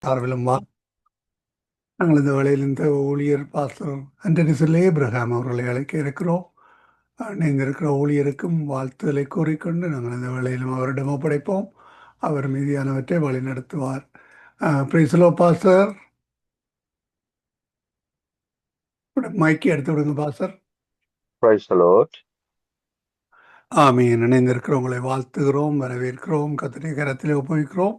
சார்பிலும் நாங்கள் இந்த வேளையில் இந்த ஊழியர் பாஸ்டர் ஆண்டனி சில்லே ஏப்ரஹாம் அவர்களை அழைக்க இருக்கிறோம். இணைந்திருக்கிற ஊழியருக்கும் வாழ்த்துதலை கூறிக்கொண்டு நாங்கள் இந்த வேளையிலும் அவரிடம் ஒப்படைப்போம். அவர் மீதியானவற்றை வழி நடத்துவார். பிரைஸ்லோ பாஸ்டர், மைக்கை எடுத்து விடுங்க பாஸ்டர். Praise the Lord. ஆமீன். இணைந்திருக்கிறவங்களை வாழ்த்துகிறோம், வரவேற்கிறோம், கர்த்தருடைய கரத்திலே ஒப்புவிக்கிறோம்.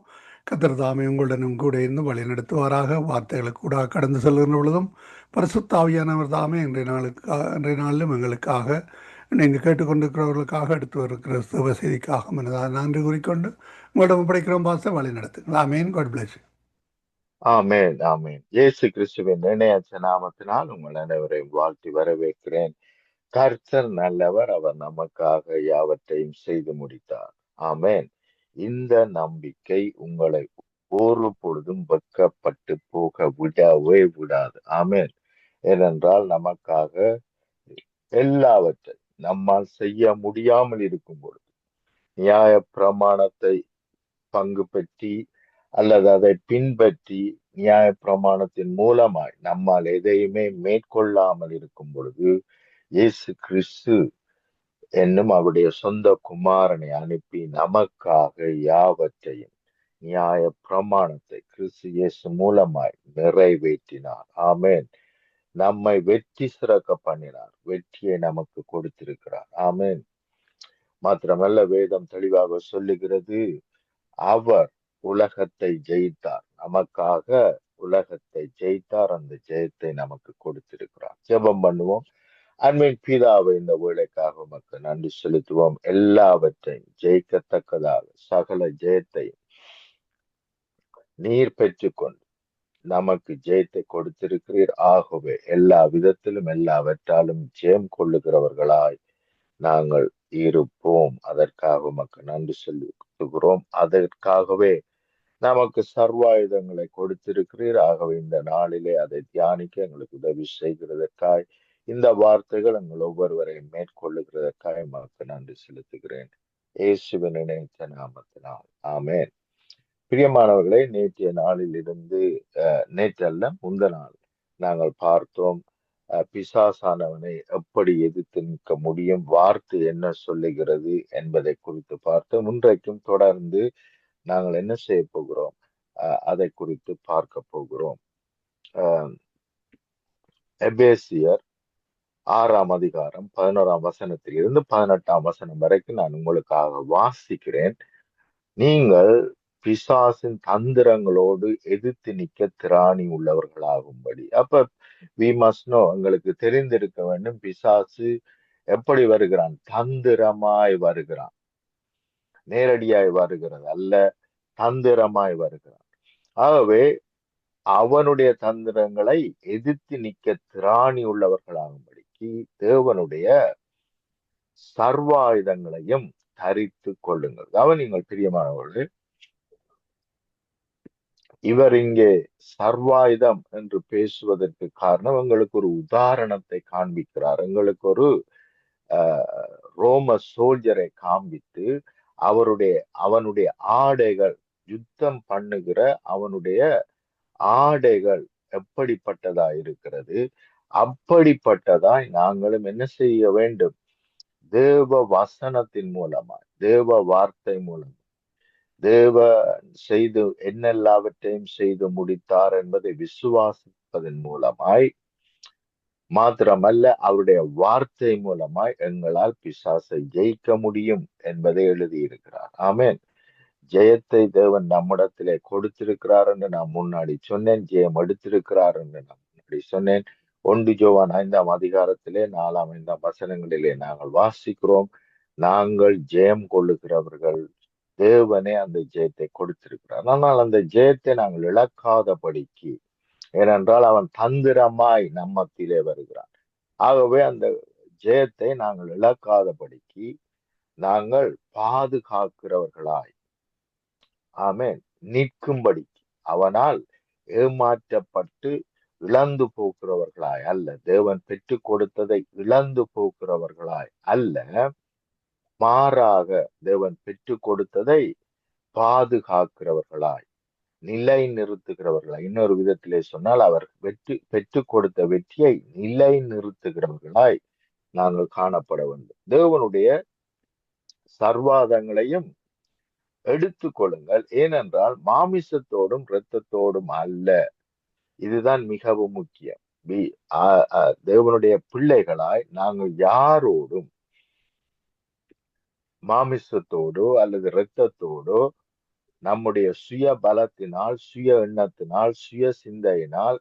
கர்த்தர் தாமே உங்களுடனும் கூட இருந்து வழி நடத்துவாராக. வார்த்தைகளை கூட கடந்து செல்கின்ற பொழுதும் பரிசுத்த ஆவியானவர் தாமே இன்றைய நாளிலும் எங்களுக்காக இணைந்து கேட்டுக்கொண்டிருக்கிறவர்களுக்காக எடுத்து வருகிற சுப செய்திக்காக மனதாக நன்றி கூறிக்கொண்டு உங்களிடம் ஒப்படைக்கிறோம் பாஸ்டர், வழி நடத்துங்கள். ஆமீன். God bless you. ஆமென், ஆமென். இயேசு கிறிஸ்துவின் இணையற்ற நாமத்தினால் உங்கள் அனைவரையும் வாழ்த்தி வரவேற்கிறேன். கர்த்தர் நல்லவர், அவர் நமக்காக யாவற்றையும் செய்து முடித்தார். ஆமென். இந்த நம்பிக்கை உங்களை ஒரு பொழுதும் வெட்கப்பட்டு போக விடவே விடாது. ஆமென். ஏனென்றால் நமக்காக எல்லாவற்றை நம்மால் செய்ய முடியாமல் இருக்கும் பொழுது நியாய பிரமாணத்தை பங்கு பெற்றி அல்லது அதை பின்பற்றி நியாய பிரமாணத்தின் மூலமாய் நம்மால் எதையுமே மேற்கொள்ளாமல் இருக்கும் பொழுது இயேசு கிறிஸ்து என்னும் அவருடைய சொந்த குமாரனை அனுப்பி நமக்காக யாவற்றையும் நியாய பிரமாணத்தை கிறிஸ்து இயேசு மூலமாய் நிறைவேற்றினார். ஆமென். நம்மை வெற்றி சிறக்க பண்ணினார், வெற்றியை நமக்கு கொடுத்திருக்கிறார். ஆமென். மாத்திரமல்ல, வேதம் தெளிவாக சொல்லுகிறது, அவர் உலகத்தை ஜெயித்தார், நமக்காக உலகத்தை ஜெயித்தார், அந்த ஜெயத்தை நமக்கு கொடுத்திருக்கிறார். ஜெபம் பண்ணுவோம். அன்பின் பிதாவை, இந்த வேலைக்காக உமக்கு நன்றி செலுத்துவோம். எல்லாவற்றையும் ஜெயிக்கத்தக்கதாக சகல ஜெயத்தை நீர் பெற்றுக்கொண்டு நமக்கு ஜெயத்தை கொடுத்திருக்கிறீர். ஆகவே எல்லா விதத்திலும் எல்லாவற்றாலும் ஜெயம் கொள்ளுகிறவர்களாய் நாங்கள் இருப்போம். அதற்காக உமக்கு நன்றி செலுத்துகிறோம். அதற்காகவே நமக்கு சர்வாயுதங்களை கொடுத்திருக்கிறீர். ஆகவே இந்த நாளிலே அதை தியானிக்க எங்களுக்கு உதவி செய்கிறதற்காய், இந்த வார்த்தைகள் எங்கள் ஒவ்வொருவரையும் மேற்கொள்ளுகிறதற்காய் உமக்கு நன்றி செலுத்துகிறேன். இயேசுவின் இணைத்த நாமத்தினால் ஆமென். பிரியமானவர்களே, நேற்றைய நாளில் இருந்து நேற்றல்ல முந்த நாள் நாங்கள் பார்த்தோம், பிசாசானவனை எப்படி எதிர்த்து நிற்க முடியும், வார்த்தை என்ன சொல்லுகிறது என்பதை குறித்து பார்த்தோம். இன்றைக்கும் தொடர்ந்து நாங்கள் என்ன செய்ய போகிறோம், அதை குறித்து பார்க்க போகிறோம். எபேசியர் 6ஆம் அதிகாரம் 11ஆம் வசனத்தில் இருந்து 18ஆம் வசனம் வரைக்கும் நான் உங்களுக்காக வாசிக்கிறேன். நீங்கள் பிசாசின் தந்திரங்களோடு எதிர்த்து நிற்க திராணி உள்ளவர்களாகும்படி. அப்ப வி மஸ்ட் நோ, எங்களுக்கு தெரிந்திருக்க வேண்டும், பிசாசு எப்படி வருகிறான்? தந்திரமாய் வருகிறான். நேரடியாய் வருகிறது அல்ல, தந்திரமாய் வருகிறான். ஆகவே அவனுடைய தந்திரங்களை எதிர்த்து நிற்க திராணி உள்ளவர்களாகும்படிக்கு தேவனுடைய சர்வாயுதங்களையும் தரித்து கொள்ளுங்கள். கவனிங்கள் பிரியமானவர்களே, இவர் இங்கே சர்வாயுதம் என்று பேசுவதற்கு காரணம், எங்களுக்கு ஒரு உதாரணத்தை காண்பிக்கிறார். எங்களுக்கு ஒரு ரோம சோல்ஜரை காண்பித்து அவனுடைய ஆடைகள், யுத்தம் பண்ணுகிற அவனுடைய ஆடைகள் எப்படிப்பட்டதாய் இருக்கிறது, அப்படிப்பட்டதாய் நாங்களும் என்ன செய்ய வேண்டும்? தேவ வசனத்தின் மூலமாய், தேவ வார்த்தை மூலம், தேவ செய்து என்னெல்லாவற்றையும் செய்து முடித்தார் என்பதை விசுவாசிப்பதன் மூலமாய், மாத்திரமல்ல அவருடைய வார்த்தை மூலமாய் எங்களால் பிசாசை ஜெயிக்க முடியும் என்பதை எழுதியிருக்கிறார். ஆமென். ஜெயத்தை தேவன் நம்மிடத்திலே கொடுத்திருக்கிறார் என்று நான் முன்னாடி சொன்னேன். ஜெயம் எடுத்திருக்கிறார் என்று நான் முன்னாடி சொன்னேன். 1 யோவான் 5ஆம் அதிகாரத்திலே 4ஆம் 5ஆம் வசனங்களிலே நாங்கள் வாசிக்கிறோம், நாங்கள் ஜெயம் கொள்ளுகிறவர்கள், தேவனே அந்த ஜெயத்தை கொடுத்திருக்கிறார். ஆனால் அந்த ஜெயத்தை நாங்கள் இழக்காதபடிக்கு, ஏனென்றால் அவன் தந்திரமாய் நம்மத்திலே வருகிறான். ஆகவே அந்த ஜெயத்தை நாங்கள் இழக்காதபடிக்கு நாங்கள் பாதுகாக்கிறவர்களாய், ஆமென், நிற்கும்படி, அவனால் ஏமாற்றப்பட்டு இழந்து போகிறவர்களாய் அல்ல, தேவன் பெற்றுக் கொடுத்ததை இழந்து போகிறவர்களாய் அல்ல, மாறாக தேவன் பெற்றுக் கொடுத்ததை பாதுகாக்கிறவர்களாய், நிலை நிறுத்துகிறவர்களாய், இன்னொரு விதத்திலே சொன்னால் அவர் பெற்றுக் கொடுத்த வெற்றியை நிலை நிறுத்துகிறவர்களாய் நாங்கள் காணப்பட வேண்டும். தேவனுடைய சர்வாதங்களையும் எடுத்துக் கொள்ளுங்கள், ஏனென்றால் மாமிசத்தோடும் இரத்தத்தோடும் அல்ல. இதுதான் மிகவும் முக்கியம். தேவனுடைய பிள்ளைகளாய் நாங்கள் யாரோடும் மாமிசத்தோடோ அல்லது இரத்தத்தோடோ நம்முடைய சுய பலத்தினால், சுய எண்ணத்தினால், சுய சிந்தையினால்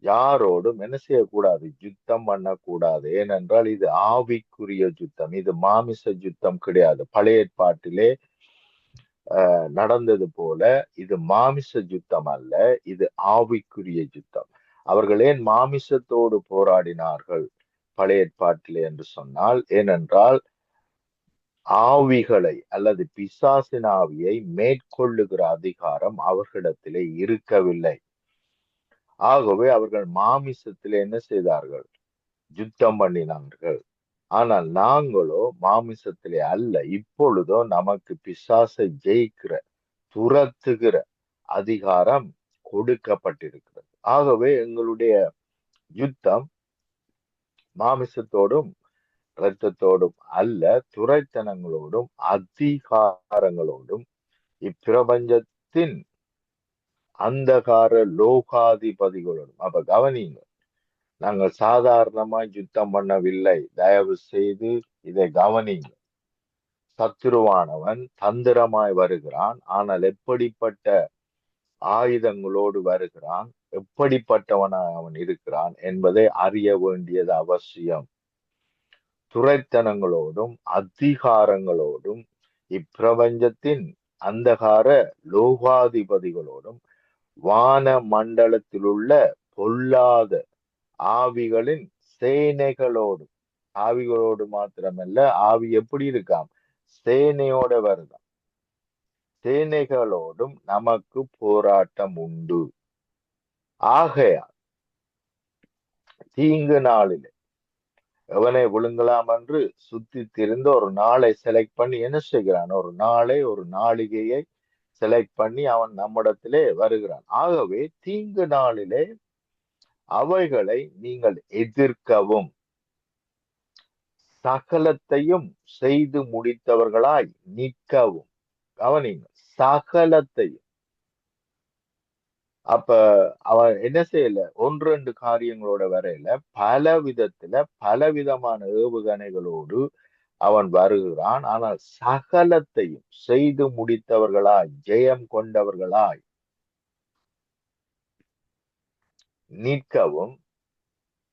யாரோடும் என்ன செய்யக்கூடாது? யுத்தம் பண்ணக்கூடாது. ஏனென்றால் இது ஆவிக்குரிய யுத்தம், இது மாமிச யுத்தம் கிடையாது. பழைய ஏற்பாட்டிலே நடந்தது போல இது மாமிச யுத்தம் அல்ல, இது ஆவிக்குரிய யுத்தம். அவர்கள் ஏன் மாமிசத்தோடு போராடினார்கள் பழைய ஏற்பாட்டிலே என்று சொன்னால், ஏனென்றால் ஆவிகளை அல்லது பிசாசின் ஆவியை மேற்கொள்ளுகிற அதிகாரம் அவர்களிடத்திலே இருக்கவில்லை. ஆகவே அவர்கள் மாமிசத்திலே என்ன செய்தார்கள்? யுத்தம் பண்ணினார்கள். ஆனால் நாங்களோ மாமிசத்திலே அல்ல. இப்பொழுதோ நமக்கு பிசாசை ஜெயிக்கிற, துரத்துகிற அதிகாரம் கொடுக்கப்பட்டிருக்கிறது. ஆகவே எங்களுடைய யுத்தம் மாமிசத்தோடும் இரத்தத்தோடும் அல்ல, துரைத்தனங்களோடும் அதிகாரங்களோடும் இப்பிரபஞ்சத்தின் அந்தகார லோகாதிபதிகளோடும். அப்ப கவனிங்க, நாங்கள் சாதாரணமாய் யுத்தம் பண்ணவில்லை. தயவு செய்து இதை கவனிங்க. சத்துருவானவன் தந்திரமாய் வருகிறான், ஆனால் எப்படிப்பட்ட ஆயுதங்களோடு வருகிறான், எப்படிப்பட்டவனாய் அவன் இருக்கிறான் என்பதை அறிய வேண்டியது அவசியம். துரைத்தனங்களோடும் அதிகாரங்களோடும் இப்பிரபஞ்சத்தின் அந்தகார லோகாதிபதிகளோடும் வான மண்டலத்தில் உள்ள பொல்லாத ஆவிகளின் சேனைகளோடும். ஆவிகளோடு மாத்திரமல்ல, ஆவி எப்படி இருக்காம்? சேனையோட வருதாம். சேனைகளோடும் நமக்கு போராட்டம் உண்டு. ஆகையால் தீங்கு நாளிலே எவனை விழுங்கலாம் என்று சுத்தி திரிந்து ஒரு நாளை செலக்ட் பண்ணி என்ன செய்கிறான்? ஒரு நாளை, ஒரு நாளிகையை செலக்ட் பண்ணி அவன் நம்மிடத்திலே வருகிறான். ஆகவே தீங்கு நாளிலே அவைகளை நீங்கள் எதிர்க்கவும் சகலத்தையும் செய்து முடித்தவர்களாய் நிற்கவும். கவனிங்க, சகலத்தையும். அப்ப அவன் என்ன செய்யல? ஒன்று ரெண்டு காரியங்களோட வரையில பல விதத்துல பலவிதமான ஏவுகணைகளோடு அவன் வருகிறான். ஆனால் சகலத்தையும் செய்து முடித்தவர்களாய், ஜெயம் கொண்டவர்களாய் நிற்கவும்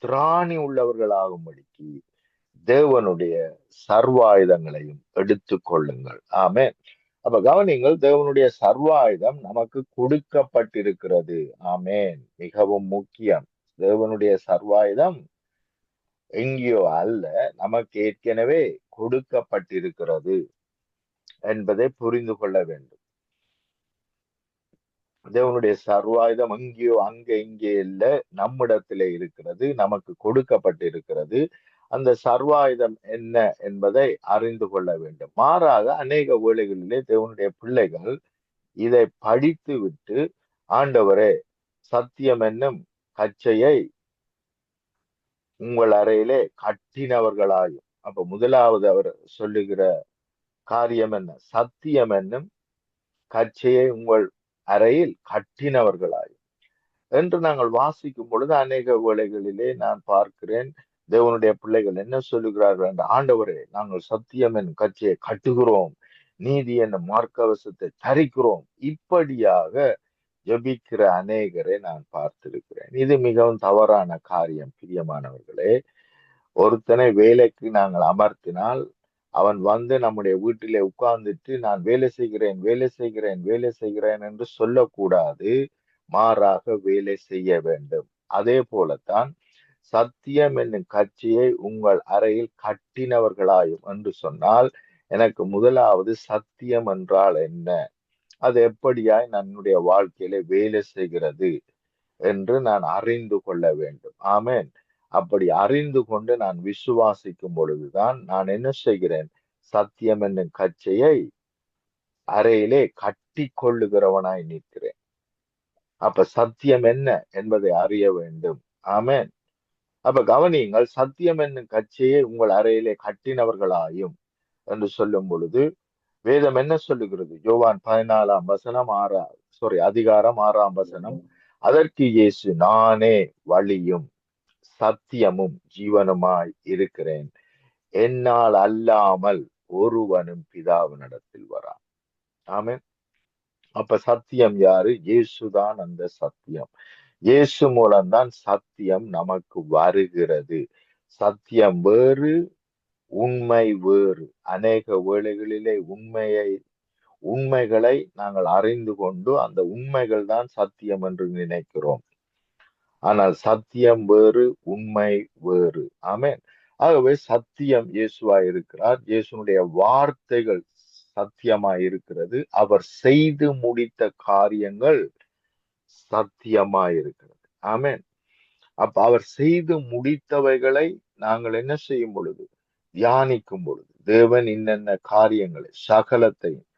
திராணி உள்ளவர்களாகும்படிக்கு தேவனுடைய சர்வாயுதங்களையும் எடுத்துக் கொள்ளுங்கள். ஆமென். அப்ப கவனிங்கள், தேவனுடைய சர்வாயுதம் நமக்கு கொடுக்கப்பட்டிருக்கிறது. ஆமென். மிகவும் முக்கியம். தேவனுடைய சர்வாயுதம் எங்கேயோ அல்ல, நமக்கு ஏற்கனவே கொடுக்கப்பட்டிருக்கிறது என்பதை புரிந்து கொள்ள வேண்டும். தேவனுடைய சர்வாயுதம் எங்கேயோ அங்க இங்கே இல்ல, நம்மிடத்திலே இருக்கிறது, நமக்கு கொடுக்கப்பட்டிருக்கிறது. அந்த சர்வாயுதம் என்ன என்பதை அறிந்து கொள்ள வேண்டும். மாறாக அநேக வேளைகளிலே தேவனுடைய பிள்ளைகள் இதை படித்து விட்டு, ஆண்டவரே சத்தியம் என்னும் கச்சையை உங்கள் அறையிலே கட்டினவர்களாயும். அப்ப முதலாவது அவர் சொல்லுகிற காரியம் என்ன? சத்தியம் என்னும் கச்சையை உங்கள் அறையில் கட்டினவர்களாயும் என்று நாங்கள் வாசிக்கும் பொழுது அநேக வேளைகளிலே நான் பார்க்கிறேன், தேவனுடைய பிள்ளைகள் என்ன சொல்லுகிறார்கள் என்ற, ஆண்டவரே நாங்கள் சத்தியம் என்னும் கட்சியை கட்டுகிறோம், நீதி என்னும் மார்க்கவசத்தை தரிக்கிறோம், இப்படியாக ஜபிக்கிற அநேகரை நான் பார்த்திருக்கிறேன். இது மிகவும் தவறான காரியம். பிரியமானவர்களே, ஒருத்தனை வேலைக்கு நாங்கள் அமர்த்தினால் அவன் வந்து நம்முடைய வீட்டிலே உட்கார்ந்துட்டு நான் வேலை செய்கிறேன், வேலை செய்கிறேன், வேலை செய்கிறேன் என்று சொல்லக்கூடாது. மாறாக வேலை செய்ய வேண்டும். அதே போலத்தான் சத்தியம் என்னும் கட்சியை உங்கள் அறையில் கட்டினவர்களாயும் என்று சொன்னால், எனக்கு முதலாவது சத்தியம் என்றால் என்ன, அது எப்படியாய் என்னுடைய வாழ்க்கையில வேலை செய்கிறது என்று நான் அறிந்து கொள்ள வேண்டும். ஆமென். அப்படி அறிந்து கொண்டு நான் விசுவாசிக்கும் பொழுதுதான் நான் என்ன செய்கிறேன்? சத்தியம் என்னும் கச்சையை அறையிலே கட்டி கொள்ளுகிறவனாய் நிற்கிறேன். அப்ப சத்தியம் என்ன என்பதை அறிய வேண்டும். ஆமென். அப்ப கவனியுங்கள், சத்தியம் என்னும் கட்சியை உங்கள் அறையிலே கட்டினவர்களாயும் என்று சொல்லும் பொழுது வேதம் என்ன சொல்லுகிறது? யோவான் 14 வசனம் அதிகாரம் 6 வசனம். அதற்கு இயேசு, நானே வழியும் சத்தியமும் ஜீவனுமாய் இருக்கிறேன், என்னால் அல்லாமல் ஒருவனும் பிதாவினிடத்தில் வரான். ஆமென். அப்ப சத்தியம் யாரு? இயேசுதான் அந்த சத்தியம். இயேசு மூலம்தான் சத்தியம் நமக்கு வருகிறது. சத்தியம் வேறு, உண்மை வேறு. அநேக வேளைகளிலே உண்மைகளை நாங்கள் அறிந்து கொண்டு அந்த உண்மைகள் தான் சத்தியம் என்று நினைக்கிறோம். ஆனால் சத்தியம் வேறு, உண்மை வேறு. ஆமென். ஆகவே சத்தியம் இயேசுவாய் இருக்கிறார். இயேசுனுடைய வார்த்தைகள் சத்தியமாய் இருக்கிறது. அவர் செய்து முடித்த காரியங்கள் சத்தியமாய் இருக்கிறது. ஆமென். அப்ப அவர் செய்து முடித்தவைகளை நாங்கள் என்ன செய்யும் பொழுது, தியானிக்கும் பொழுது, தேவன் இன்னென்ன காரியங்களை சகலத்தையும்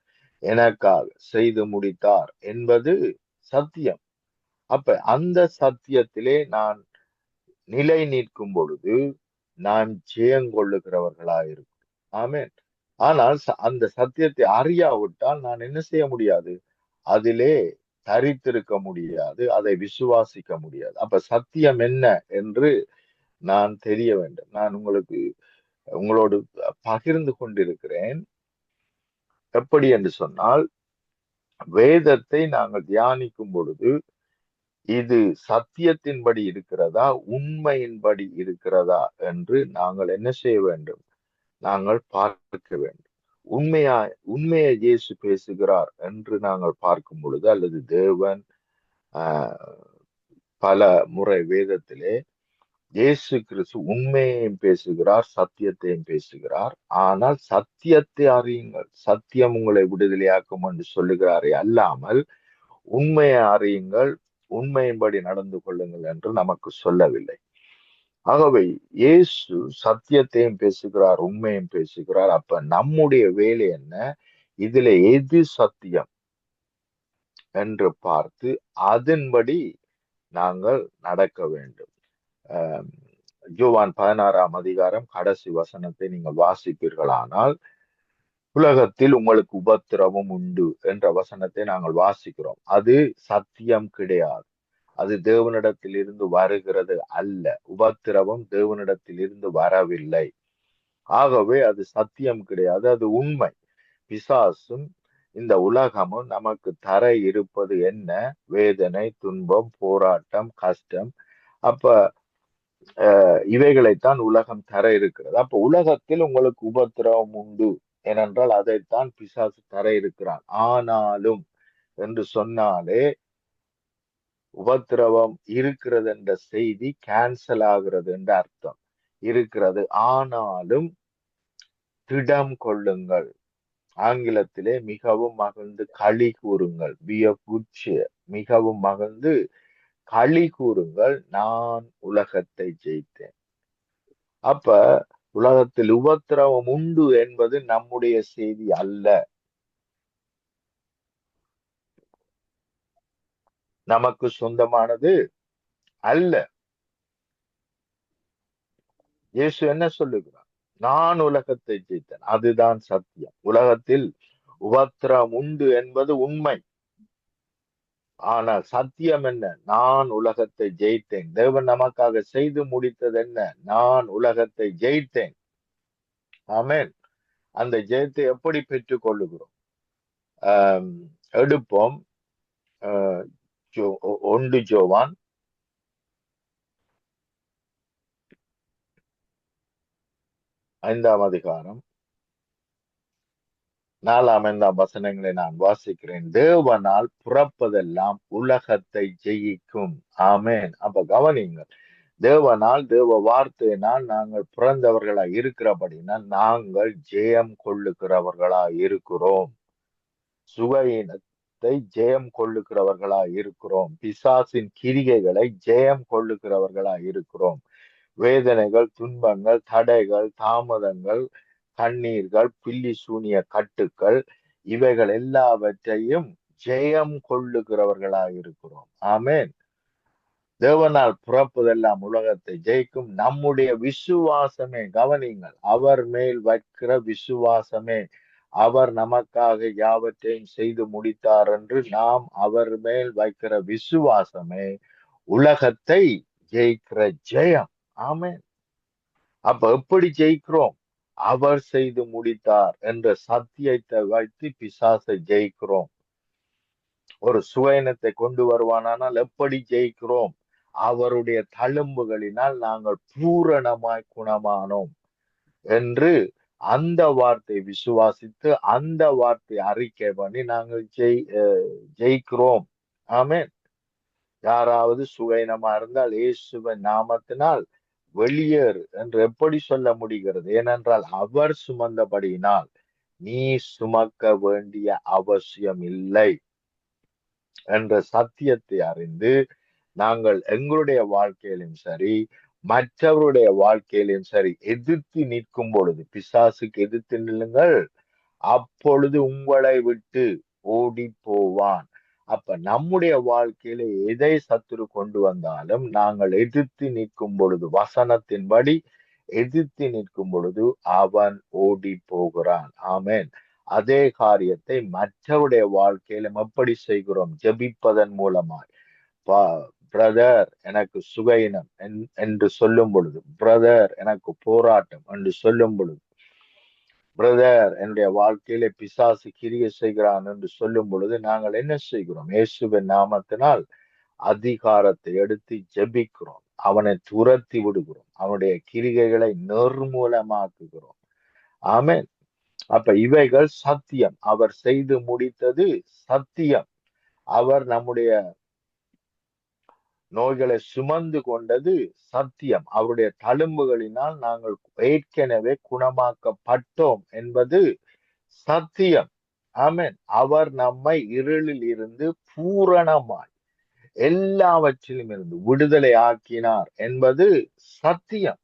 எனக்காக செய்து முடித்தார் என்பது சத்தியம். அப்ப அந்த சத்தியத்திலே நான் நிலை நிற்கும் பொழுது நான் ஜெயங்கொள்ளுகிறவர்களாயிருக்கும். ஆமென். ஆனால் அந்த சத்தியத்தை அறியாவிட்டால் நான் என்ன செய்ய முடியாது? அதிலே தரித்திருக்க முடியாது, அதை விசுவாசிக்க முடியாது. அப்ப சத்தியம் என்ன என்று நான் தெரிய வேண்டும். நான் உங்களோடு பகிர்ந்து கொண்டிருக்கிறேன். எப்படி என்று சொன்னால், வேதத்தை நாங்கள் தியானிக்கும் பொழுது இது சத்தியத்தின்படி இருக்கிறதா, உண்மையின்படி இருக்கிறதா என்று நாங்கள் என்ன செய்ய வேண்டும்? நாங்கள் பார்க்க வேண்டும். உண்மையை இயேசு பேசுகிறார் என்று நாங்கள் பார்க்கும் பொழுது, அல்லது தேவன் ஆஹ் பல முறை வேதத்திலே இயேசு கிறிஸ்து உண்மையையும் பேசுகிறார், சத்தியத்தையும் பேசுகிறார். ஆனால் சத்தியத்தை அறியுங்கள், சத்தியம் உங்களை விடுதலையாக்கும் என்று சொல்லுகிறாரே அல்லாமல் உண்மையை அறியுங்கள், உண்மையின்படி நடந்து கொள்ளுங்கள் என்று நமக்கு சொல்லவில்லை. ஆகவே இயேசு சத்தியத்தையும் பேசுகிறார், உண்மையும் பேசுகிறார். அப்ப நம்முடைய வேலை என்ன? இதுல எது சத்தியம் என்று பார்த்து அதன்படி நாங்கள் நடக்க வேண்டும். யோவான் 16 அதிகாரம் கடைசி வசனத்தை நீங்கள் வாசிப்பீர்களானால், உலகத்தில் உங்களுக்கு உபத்திரவம் உண்டு என்ற வசனத்தை நாங்கள் வாசிக்கிறோம். அது சத்தியம் கிடையாது. அது தேவனிடத்தில் இருந்து வருகிறது அல்ல. உபத்திரவம் தேவனிடத்தில் இருந்து வரவில்லை. ஆகவே அது சத்தியம் கிடையாது, அது உண்மை. பிசாசும் இந்த உலகமும் நமக்கு தர இருப்பது என்ன? வேதனை, துன்பம், போராட்டம், கஷ்டம். அப்ப இவைகளைத்தான் உலகம் தர இருக்கிறது. அப்ப உலகத்தில் உங்களுக்கு உபத்திரவம் உண்டு ஏனென்றால் அதைத்தான் பிசாசு தர இருக்கிறான். ஆனாலும் என்று சொன்னாலே உபத்திரவம் இருக்கிறது என்ற செய்தி கேன்சல் ஆகிறது என்ற அர்த்தம். இருக்கிறது, ஆனாலும் திடம் கொள்ளுங்கள். ஆங்கிலத்திலே மிகவும் மகிழ்ந்து களி கூறுங்கள். Be of good cheer. மிகவும் மகிழ்ந்து களி கூறுங்கள், நான் உலகத்தை ஜெயித்தேன். அப்ப உலகத்தில் உபத்திரவம் உண்டு என்பது நம்முடைய செய்தி அல்ல, நமக்கு சொந்தமானது அல்ல. இயேசு என்ன சொல்லுகிறார்? நான் உலகத்தை ஜெயித்தேன். அதுதான் சத்தியம். உலகத்தில் உபத்திரம் உண்டு என்பது உண்மை. ஆனால் சத்தியம் என்ன? நான் உலகத்தை ஜெயித்தேன். தேவன் நமக்காக செய்து முடித்தது என்ன? நான் உலகத்தை ஜெயித்தேன். ஆமென். அந்த ஜெயத்தை எப்படி பெற்றுக் கொள்ளுகிறோம்? எடுப்போம். 1 யோவான் 5 அதிகாரம் 4, 5 வசனங்களை நான் வாசிக்கிறேன். தேவனால் புறப்பதெல்லாம் உலகத்தை ஜெயிக்கும். ஆமென். அப்ப கவனிங்கள், தேவனால், தேவ வார்த்தையினால் நாங்கள் பிறந்தவர்களாய் இருக்கிறபடினால் நாங்கள் ஜெயம் கொள்ளுகிறவர்களாய் இருக்கிறோம். சுகையினத்தை ஜெயம் கொள்ளுகிறவர்களாய் இருக்கிறோம். பிசாசின் கிரிகைகளை ஜெயம் கொள்ளுகிறவர்களாய் இருக்கிறோம். வேதனைகள், துன்பங்கள், தடைகள், தாமதங்கள், கண்ணீர்கள், பில்லி சூனிய கட்டுக்கள், இவைகள் எல்லாவற்றையும் ஜெயம் கொள்ளுகிறவர்களாய் இருக்கிறோம். ஆமென். தேவனால் பிறப்பதெல்லாம் உலகத்தை ஜெயிக்கும் நம்முடைய விசுவாசமே, கவனிங்கள், அவர் மேல் வைக்கிற விசுவாசமே, அவர் நமக்காக யாவற்றையும் செய்து முடித்தார் என்று நாம் அவர் மேல் வைக்கிற விசுவாசமே உலகத்தை ஜெயிக்கிற ஜெயம். ஆமென். அப்ப எப்படி ஜெயிக்கிறோம்? அவர் செய்து முடித்தார் என்ற சத்தியத்தை வைத்து பிசாசை ஜெயிக்கிறோம். ஒரு சுயநத்தை கொண்டு வருவானால் எப்படி ஜெயிக்கிறோம்? அவருடைய தழும்புகளினால் நாங்கள் பூரணமாய் குணமானோம் என்று அந்த வார்த்தை விசுவாசித்து அந்த வார்த்தை அறிக்கை பண்ணி நாங்கள் ஜெயிக்கிறோம். ஆமென். யாராவது சுகைனமா இருந்தால் இயேசுவின் நாமத்தினால் வெளியேறு என்று எப்படி சொல்ல முடிகிறது? ஏனென்றால் அவர் சுமந்தபடியினால் நீ சுமக்க வேண்டிய அவசியம் இல்லை என்ற சத்தியத்தை அறிந்து நாங்கள் எங்களுடைய வாழ்க்கையிலும் சரி, மற்றவருடைய வாழ்க்கையிலும் சரி எதிர்த்து நிற்கும் பொழுது, பிசாசுக்கு எதிர்த்து நில்லுங்கள், அப்பொழுது உங்களை விட்டு ஓடி போவான். அப்ப நம்முடைய வாழ்க்கையில எதை சத்துரு கொண்டு வந்தாலும் நாங்கள் எதிர்த்து நிற்கும் பொழுது, வசனத்தின்படி எதிர்த்து நிற்கும் பொழுது அவன் ஓடி போகிறான். ஆமென். அதே காரியத்தை மற்றவருடைய வாழ்க்கையிலும் எப்படி செய்கிறோம்? ஜெபிப்பதன் மூலமாய். பிரதர் எனக்கு சுகையினம் என்று சொல்லும் பொழுது, பிரதர் எனக்கு போராட்டம் என்று சொல்லும் பொழுது, பிரதர் என்னுடைய வாழ்க்கையிலே பிசாசு கிரியை செய்கிறான் என்று சொல்லும் பொழுது நாங்கள் என்ன செய்கிறோம்? இயேசுவின் நாமத்தினால் அதிகாரத்தை எடுத்து ஜெபிக்கிறோம். அவனை துரத்தி விடுகிறோம். அவனுடைய கிரிகைகளை நிர்மூலமாக்குகிறோம். ஆமென். அப்ப இவைகள் சத்தியம். அவர் செய்து முடித்தது சத்தியம். அவர் நம்முடைய நோய்களை சுமந்து கொண்டது சத்தியம். அவருடைய தழும்புகளினால் நாங்கள் ஏற்கனவே குணமாக்கப்பட்டோம் என்பது சத்தியம். ஆமென். அவர் நம்மை இருளில் இருந்து பூரணமாய் எல்லாவற்றிலும் இருந்து விடுதலை ஆக்கினார் என்பது சத்தியம்.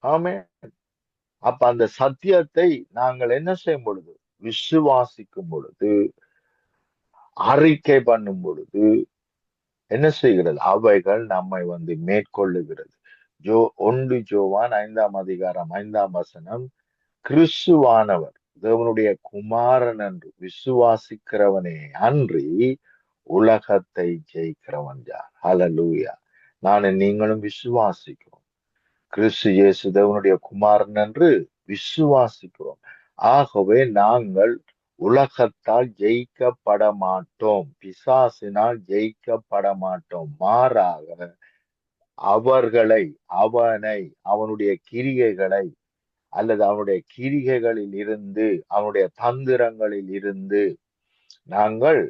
ஆமென். அப்ப அந்த சத்தியத்தை நாங்கள் என்ன செய்யும் பொழுது? விசுவாசிக்கும் பொழுது, அறிக்கை பண்ணும் பொழுது என்ன செய்கிறது? அவைகள் நம்மை மேற்கொள்ளுகிறது. 1 ஜோவான் 5ஆம் அதிகாரம் 5ஆம் வசனம், கிறிஸ்துவானவர் தேவனுடைய குமாரன் என்று விசுவாசிக்கிறவனே அன்றி உலகத்தை ஜெயிக்கிறவன் யார்? ஹல்லேலூயா. நானும் நீங்களும் விசுவாசிக்கிறோம். கிறிஸ்து இயேசு தேவனுடைய குமாரன் என்று விசுவாசிக்கிறோம். ஆகவே நாங்கள் உலகத்தால் ஜெயிக்கப்பட மாட்டோம். பிசாசினால் ஜெயிக்கப்பட மாட்டோம். மாறாக அவனை, அவனுடைய கிரிகைகளை அல்லது அவனுடைய கிரிகைகளில் இருந்து, அவனுடைய தந்திரங்களில் இருந்து நாங்கள்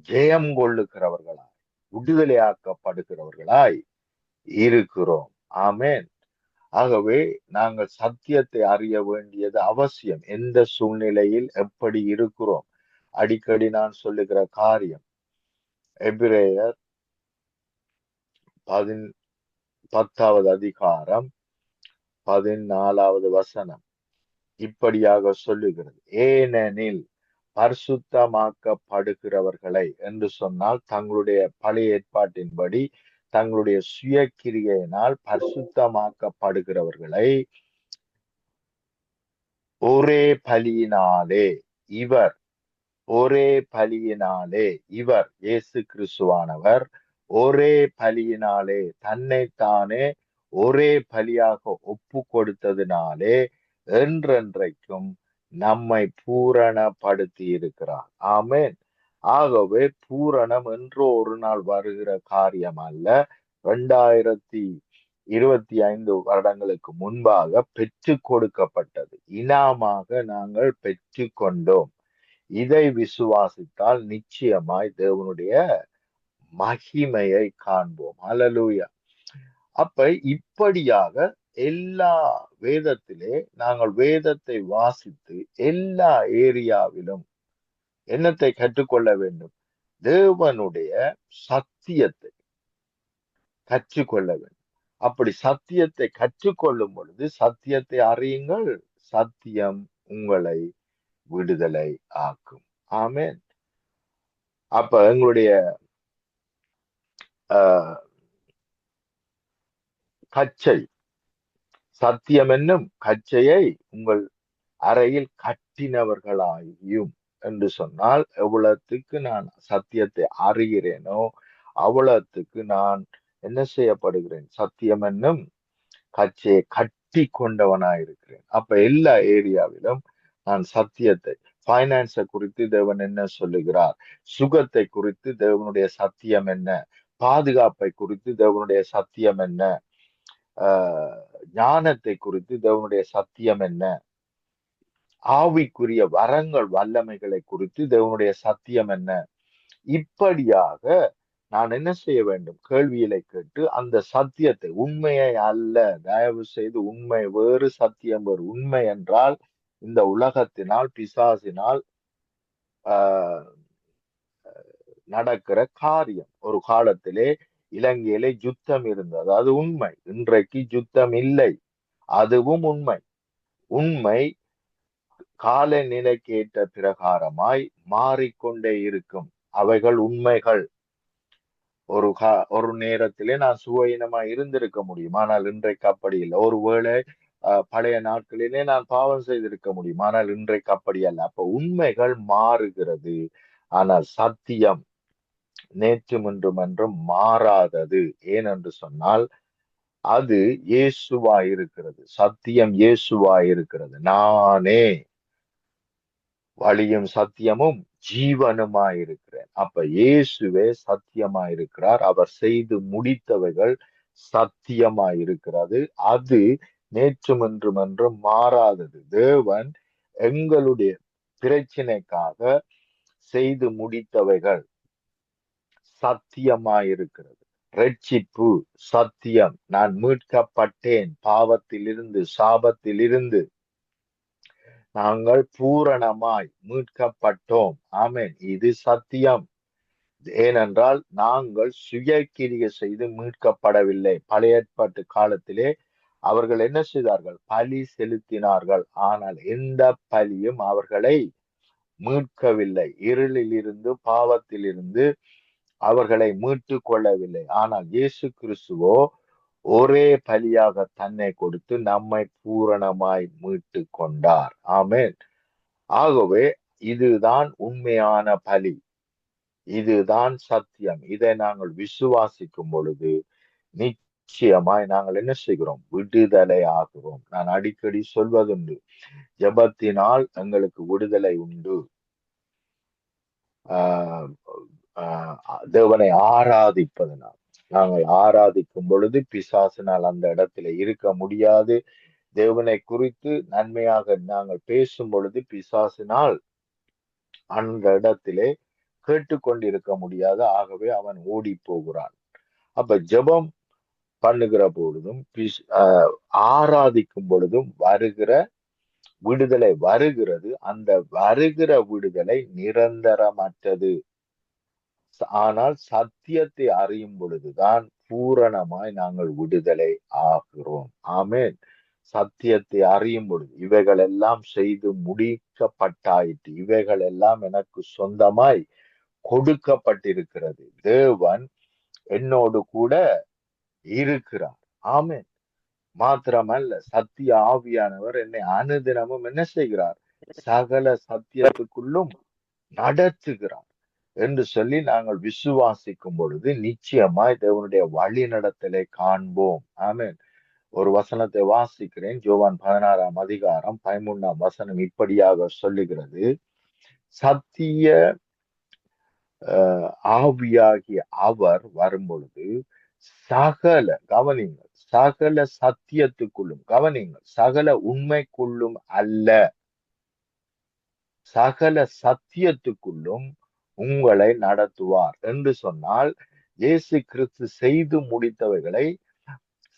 ஜெயம் கொள்ளுகிறவர்களாய், விடுதலையாக்கப்படுகிறவர்களாய் இருக்கிறோம். ஆமென். ஆகவே நாங்கள் சத்தியத்தை அறிய வேண்டியது அவசியம். எந்த சூழ்நிலையில் எப்படி இருக்கிறோம்? அடிக்கடி நான் சொல்லுகிற காரியம், எபிரேயர் 10வது அதிகாரம் 14வது வசனம் இப்படியாக சொல்லுகிறது, ஏனெனில் பரிசுத்தமாக்கப்படுகிறவர்களை என்று சொன்னால் தங்களுடைய பழைய ஏற்பாட்டின்படி தங்களுடைய சுய கிரியையினால் பரிசுத்தமாக்கப்படுகிறவர்களை ஒரே பலியினாலே இவர் இயேசு கிறிஸ்துவானவர் ஒரே பலியினாலே தன்னைத்தானே ஒரே பலியாக ஒப்பு கொடுத்ததினாலே என்றென்றைக்கும் நம்மை பூரணப்படுத்தி இருக்கிறார். ஆமென். ஆகவே பூரணம் என்றோ ஒரு நாள் வருகிற காரியம் அல்ல. 2025 வருடங்களுக்கு முன்பாக பெற்று கொடுக்கப்பட்டது. இனாமாக நாங்கள் பெற்று கொண்டோம். இதை விசுவாசித்தால் நிச்சயமாய் தேவனுடைய மகிமையை காண்போம். ஹல்லேலூயா. அப்ப இப்படியாக எல்லா வேதத்திலே நாங்கள் வேதத்தை வாசித்து எல்லா ஏரியாவிலும் என்னத்தை கற்றுக்கொள்ள வேண்டும்? தேவனுடைய சத்தியத்தை கற்றுக்கொள்ள வேண்டும். அப்படி சத்தியத்தை கற்றுக்கொள்ளும் பொழுது சத்தியத்தை அறியுங்கள், சத்தியம் உங்களை விடுதலை ஆக்கும். ஆமென். அப்ப எங்களுடைய அஹ், கச்சை, சத்தியம் என்னும் கச்சையை உங்கள் அறையில் கட்டினவர்களாயும் என்று சொன்னால், எவ்வளவுக்கு நான் சத்தியத்தை அறிகிறேனோ அவ்வளவுக்கு நான் என்ன செய்யப்படுகிறேன், சத்தியம் என்னும் கச்சையை கட்டி கொண்டவனாயிருக்கிறேன். அப்ப எல்லா ஏரியாவிலும் நான் சத்தியத்தை, பைனான்ஸை குறித்து தேவன் என்ன சொல்லுகிறார், சுகத்தை குறித்து தேவனுடைய சத்தியம் என்ன, பாதுகாப்பை குறித்து தேவனுடைய சத்தியம் என்ன, ஆஹ் ஞானத்தை குறித்து தேவனுடைய சத்தியம் என்ன, ஆவிக்குரிய வரங்கள் வல்லமைகளை குறித்து தேவனுடைய சத்தியம் என்ன, இப்படியாக நான் என்ன செய்ய வேண்டும், கேள்விகளை கேட்டு அந்த சத்தியத்தை, உண்மையை அல்ல, தயவு செய்து உண்மை வேறு சத்தியம் வேறு. உண்மை என்றால் இந்த உலகத்தினால் பிசாசினால் ஆஹ் நடக்கிற காரியம். ஒரு காலத்திலே இலங்கையிலே யுத்தம் இருந்தது, அது உண்மை. இன்றைக்கு யுத்தம் இல்லை, அதுவும் உண்மை. உண்மை காலநிலைக்கு ஏற்ற பிரகாரமாய் மாறிக்கொண்டே இருக்கும். அவைகள் உண்மைகள். ஒரு நேரத்திலே நான் சுவையினமா இருந்திருக்க முடியும், ஆனால் இன்றைக்கு அப்படி இல்லை. ஒருவேளை பழைய நாட்களிலே நான் பாவம் செய்திருக்க முடியும், ஆனால் இன்றைக்கு அப்படி அல்ல. அப்ப உண்மைகள் மாறுகிறது, ஆனால் சத்தியம் நேற்றும் இன்றும் என்றும் மாறாதது. ஏனென்று சொன்னால் அது இயேசுவா இருக்கிறது. சத்தியம் இயேசுவா இருக்கிறது. நானே வழியும் சத்தியமும் ஜீவனுமாயிருக்கிறேன். அப்ப இயேசுவே சத்தியமாயிருக்கிறார். அவர் செய்து முடித்தவைகள் சத்தியமாயிருக்கிறது. அது நேற்றும் இன்றும் என்றும் மாறாதது. தேவன் எங்களுடைய பிரச்சனைக்காக செய்து முடித்தவைகள் சத்தியமாயிருக்கிறது. ரட்சிப்பு சத்தியம். நான் மீட்கப்பட்டேன் பாவத்திலிருந்து, சாபத்திலிருந்து. நாங்கள் பூரணமாய் மீட்கப்பட்டோம். ஆமென். இது சத்தியம். ஏனென்றால் நாங்கள் சுயக்கிரியை செய்து மீட்கப்படவில்லை. பழைய ஏற்பாட்டு காலத்திலே அவர்கள் என்ன செய்தார்கள், பலி செலுத்தினார்கள். ஆனால் எந்த பலியும் அவர்களை மீட்கவில்லை. இருளில் இருந்து, பாவத்திலிருந்து அவர்களை மீட்டு கொள்ளவில்லை. ஆனால் இயேசு கிறிஸ்துவோ ஒரே பலியாக தன்னை கொடுத்து நம்மை பூரணமாய் மீட்டு கொண்டார். ஆமென். ஆகவே இதுதான் உண்மையான பலி, இதுதான் சத்தியம். இதை நாங்கள் விசுவாசிக்கும் பொழுது நிச்சயமாய் நாங்கள் என்ன செய்கிறோம், விடுதலை ஆகிறோம். நான் அடிக்கடி சொல்வதுண்டு, ஜெபத்தினால் எங்களுக்கு விடுதலை உண்டு. ஆஹ் தேவனை ஆராதிப்பதனால், நாங்கள் ஆராதிக்கும் பொழுது பிசாசினால் அந்த இடத்துல இருக்க முடியாது. தேவனை குறித்து நன்மையாக நாங்கள் பேசும் பொழுது பிசாசினால் அந்த இடத்திலே கேட்டுக்கொண்டிருக்க முடியாது. ஆகவே அவன் ஓடி போகிறான். அப்ப ஜெபம் பண்ணுகிற பொழுதும் ஆராதிக்கும் பொழுதும் வருகிற விடுதலை வருகிறது. அந்த வருகிற விடுதலை நிரந்தரமற்றது. ஆனால் சத்தியத்தை அறியும் பொழுதுதான் பூரணமாய் நாங்கள் விடுதலை ஆகிறோம். ஆமென். சத்தியத்தை அறியும் பொழுது இவைகள் எல்லாம் செய்து முடிக்கப்பட்டாயிற்று, இவைகள் எல்லாம் எனக்கு சொந்தமாய் கொடுக்கப்பட்டிருக்கிறது, தேவன் என்னோடு கூட இருக்கிறார். ஆமென். மாத்திரமல்ல, சத்திய ஆவியானவர் என்னை அனுதினமும் என்ன செய்கிறார், சகல சத்தியத்துக்குள்ளும் நடத்துகிறார் என்று சொல்லி நாங்கள் விசுவாசிக்கும் பொழுது நிச்சயமாய் தேவனுடைய வழி நடத்தலை காண்போம். ஆமென். ஒரு வசனத்தை வாசிக்கிறேன். யோவான் 16ஆம் அதிகாரம் 13ஆம் வசனம் இப்படியாக சொல்லுகிறது, சத்திய ஆவியாகிய அவர் வரும்பொழுது சகல, கவனிங்கள், சகல சத்தியத்துக்குள்ளும், கவனிங்கள், சகல உண்மைக்குள்ளும் அல்ல, சகல சத்தியத்துக்குள்ளும் உங்களை நடத்துவார் என்று சொன்னால், இயேசு கிறிஸ்து செய்து முடித்தவைகளை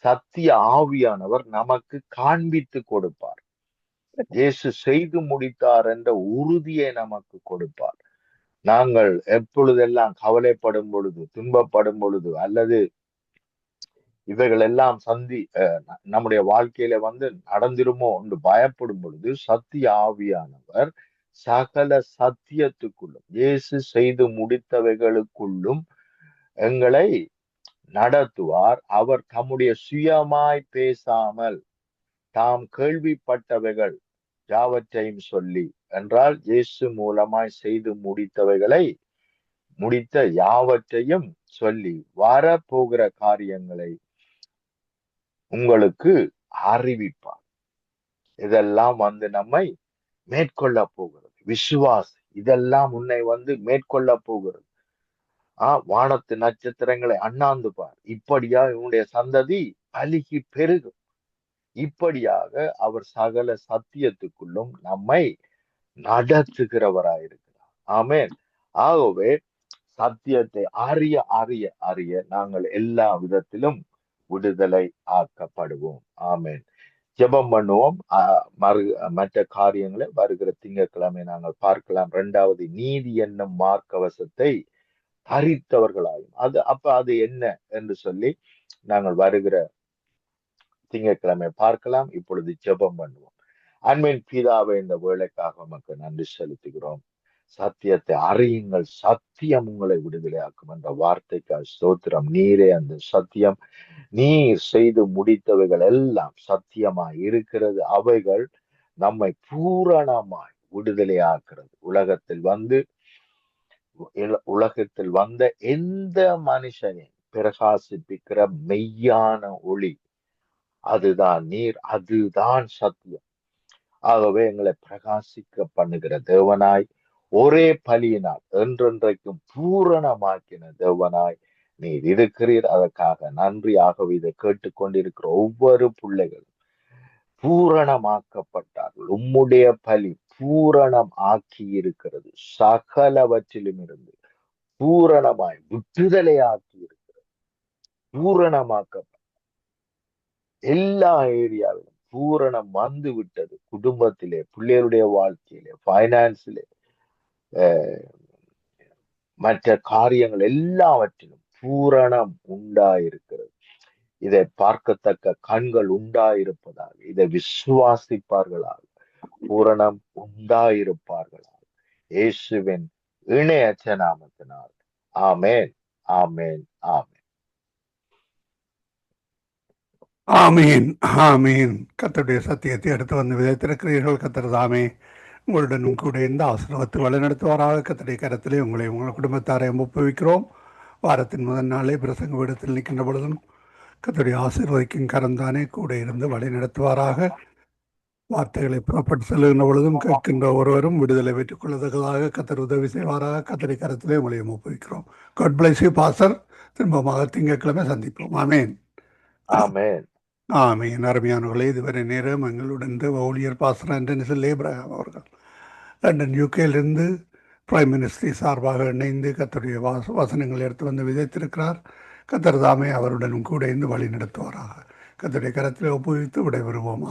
சத்திய ஆவியானவர் நமக்கு காண்பித்து கொடுப்பார். இயேசு செய்து முடித்தார் என்ற உறுதியை நமக்கு கொடுப்பார். நாங்கள் எப்பொழுதெல்லாம் கவலைப்படும் பொழுது, துன்பப்படும் பொழுது, அல்லது இவைகள் எல்லாம் நம்முடைய வாழ்க்கையில நடந்துருமோ என்று பயப்படும் பொழுது சத்திய ஆவியானவர் சகல சத்தியத்துக்குள்ளும் இயேசு செய்து முடித்தவைகளுக்குள்ளும் எங்களை நடத்துவார். அவர் தம்முடைய சுயமாய் பேசாமல் தாம் கேள்விப்பட்டவைகள் யாவற்றையும் சொல்லி, என்றால் இயேசு மூலமாய் செய்து முடித்த யாவற்றையும் சொல்லி வரப்போகிற காரியங்களை உங்களுக்கு அறிவிப்பார். இதெல்லாம் நம்மை மேற்கொள்ள போகிறது. விசுவாசி இதெல்லாம் உன்னை மேற்கொள்ள போகிறது. வானத்து நட்சத்திரங்களை அண்ணாந்து பார், இப்படியா இவனுடைய சந்ததி பலுகி பெருகும். இப்படியாக அவர் சகல சத்தியத்துக்குள்ளும் நம்மை நடத்துகிறவராயிருக்கிறார். ஆமென். ஆகவே சத்தியத்தை அறிய அறிய அறிய நாங்கள் எல்லா விதத்திலும் விடுதலை ஆக்கப்படுவோம். ஆமென். ஜெபம் பண்ணுவோம். மற்ற காரியங்களை வருகிற திங்கட்கிழமை நாங்கள் பார்க்கலாம். 2வது, நீதி என்னும் மார்க்கவசத்தை தரித்தவர்களாயும் அது என்ன என்று சொல்லி நாங்கள் வருகிற திங்கட்கிழமை பார்க்கலாம். இப்பொழுது ஜெபம் பண்ணுவோம். அன்பின் பிதாவை, இந்த வேளைக்காக நமக்கு நன்றி செலுத்துகிறோம். சத்தியத்தை அறியுங்கள், சத்தியம் உங்களை விடுதலையாக்கும் என்ற வார்த்தைக்கு ஸ்தோத்திரம். நீரே அந்த சத்தியம். நீர் செய்து முடித்தவைகள் எல்லாம் சத்தியமாய் இருக்கிறது. அவைகள் நம்மை பூரணமாய் விடுதலையாக்குறது. உலகத்தில் வந்த எந்த மனுஷனையும் பிரகாசிப்பிக்கிற மெய்யான ஒளி அதுதான் நீர், அதுதான் சத்தியம். ஆகவே எங்களை பிரகாசிக்க பண்ணுகிற தேவனாய், ஒரே பலியினால் என்றென்றைக்கும் பூரணமாக்கின தேவனாய் நீர் இருக்கிறீர். அதற்காக நன்றி. ஆகவே இதை கேட்டுக்கொண்டிருக்கிற ஒவ்வொரு பிள்ளைகளும் பூரணமாக்கப்பட்டார்கள். உம்முடைய பலி பூரணம் ஆக்கி இருக்கிறது. சகலவற்றிலும் இருந்து பூரணமாய் விடுதலை ஆக்கி இருக்கிறது. பூரணமாக்கப்பட்ட எல்லா ஏரியாவிலும் பூரணம் வந்து விட்டது. குடும்பத்திலே, பிள்ளைகளுடைய வாழ்க்கையிலே, பைனான்ஸிலே, மற்ற காரியங்கள் எல்லாவற்றிலும் பூரணம் உண்டாயிருக்கிறது. இதை பார்க்கத்தக்க கண்கள் உண்டாயிருப்பதாக, இதை விசுவாசிப்பார்களாக, பூரணம் உண்டாயிருப்பார்களாக, இயேசுவின் இணையற்ற நாமத்தினால். ஆமேன், ஆமேன், ஆமேன். ஆமீன், ஆமீன். கர்த்தருடைய சத்தியத்தை எடுத்து வந்து விதைத்திருக்கிறீர்கள். கர்த்தர் தாமே உங்களுடனும் கூட இந்த ஆசீர்வாதத்தை வழிநடத்துவாராக. கர்த்தருடைய கரத்திலே உங்கள் குடும்பத்தாரையும் ஒப்புவிக்கிறோம். வாரத்தின் முதல் நாளே பிரசங்க விடத்தில் நிற்கின்ற பொழுதும் கர்த்தருடைய ஆசீர்வதிக்கும் கரந்தானே கூட இருந்து வழி நடத்துவாராக. வார்த்தைகளை புறப்பட்டு செல்லுகின்ற பொழுதும் கேட்கின்ற ஒருவரும் விடுதலை பெற்றுக் கொள்ளத்தக்கதாக கர்த்தர் உதவி செய்வாராக. கர்த்தருடைய கரத்திலே உங்களையும் ஒப்புவிக்கிறோம். God bless you pastor. திரும்பமாக திங்கட்கிழமை சந்திப்போம். ஆமேன், ஆமேன், ஆமீன். அருமையானவர்களே, இதுவரை நேரம் எங்களுடன் ஊழியர் பாஸ்டர் ஆண்டனி ஏப்ரஹாம் அவர்கள் லண்டன் யூகேலிருந்து பிரைம் மினிஸ்டர் சார்பாக இணைந்து கர்த்தருடைய வசனங்கள் எடுத்து வந்து விதைத்திருக்கிறார். கர்த்தர் தாமே அவருடனும் கூட இருந்து வழி நடத்துவாராக. கர்த்தருடைய கரத்தில் ஒப்புவித்து விடைபெறுவோம்.